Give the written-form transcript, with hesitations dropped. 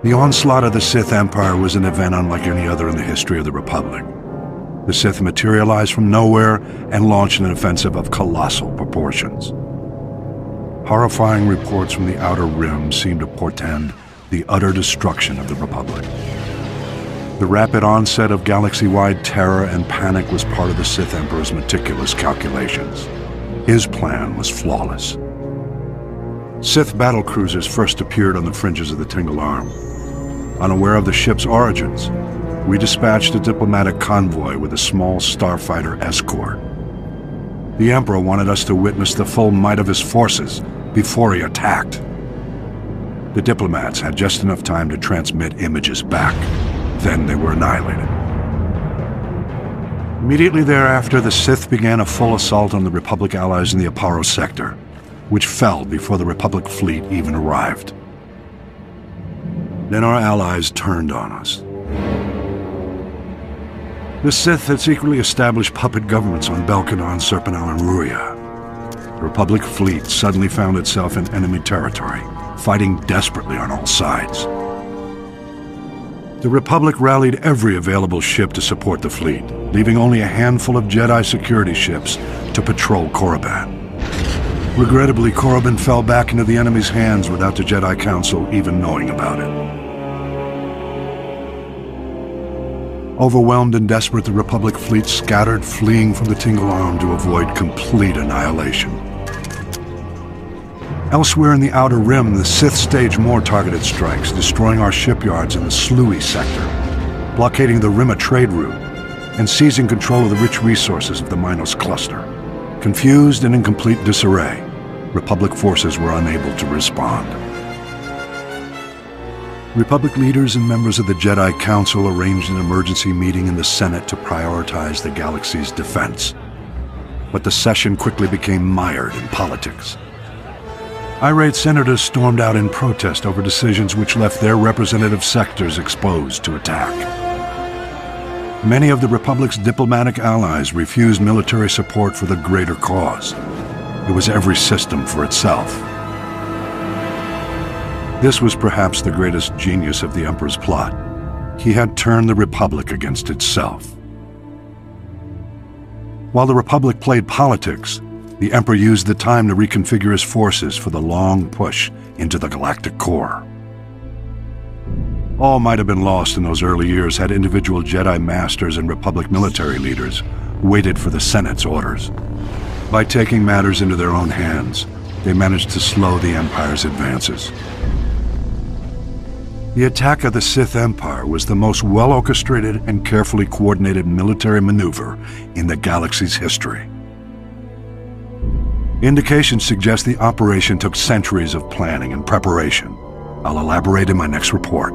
The onslaught of the Sith Empire was an event unlike any other in the history of the Republic. The Sith materialized from nowhere and launched an offensive of colossal proportions. Horrifying reports from the Outer Rim seemed to portend the utter destruction of the Republic. The rapid onset of galaxy-wide terror and panic was part of the Sith Emperor's meticulous calculations. His plan was flawless. Sith battlecruisers first appeared on the fringes of the Tingle Arm. Unaware of the ship's origins, we dispatched a diplomatic convoy with a small starfighter escort. The Emperor wanted us to witness the full might of his forces before he attacked. The diplomats had just enough time to transmit images back. Then they were annihilated. Immediately thereafter, the Sith began a full assault on the Republic allies in the Aparo sector, which fell before the Republic fleet even arrived. Then our allies turned on us. The Sith had secretly established puppet governments on Belkanon, Serpenau, and Ruria. The Republic fleet suddenly found itself in enemy territory, fighting desperately on all sides. The Republic rallied every available ship to support the fleet, leaving only a handful of Jedi security ships to patrol Korriban. Regrettably, Korriban fell back into the enemy's hands without the Jedi Council even knowing about it. Overwhelmed and desperate, the Republic fleet scattered, fleeing from the Tingle Arm to avoid complete annihilation. Elsewhere in the Outer Rim, the Sith staged more targeted strikes, destroying our shipyards in the Sluy sector, blockading the Rimma trade route, and seizing control of the rich resources of the Minos cluster. Confused and in complete disarray, Republic forces were unable to respond. Republic leaders and members of the Jedi Council arranged an emergency meeting in the Senate to prioritize the galaxy's defense. But the session quickly became mired in politics. Irate senators stormed out in protest over decisions which left their representative sectors exposed to attack. Many of the Republic's diplomatic allies refused military support for the greater cause. It was every system for itself. This was perhaps the greatest genius of the Emperor's plot. He had turned the Republic against itself. While the Republic played politics, the Emperor used the time to reconfigure his forces for the long push into the galactic core. All might have been lost in those early years had individual Jedi Masters and Republic military leaders waited for the Senate's orders. By taking matters into their own hands, they managed to slow the Empire's advances. The attack of the Sith Empire was the most well-orchestrated and carefully coordinated military maneuver in the galaxy's history. Indications suggest the operation took centuries of planning and preparation. I'll elaborate in my next report.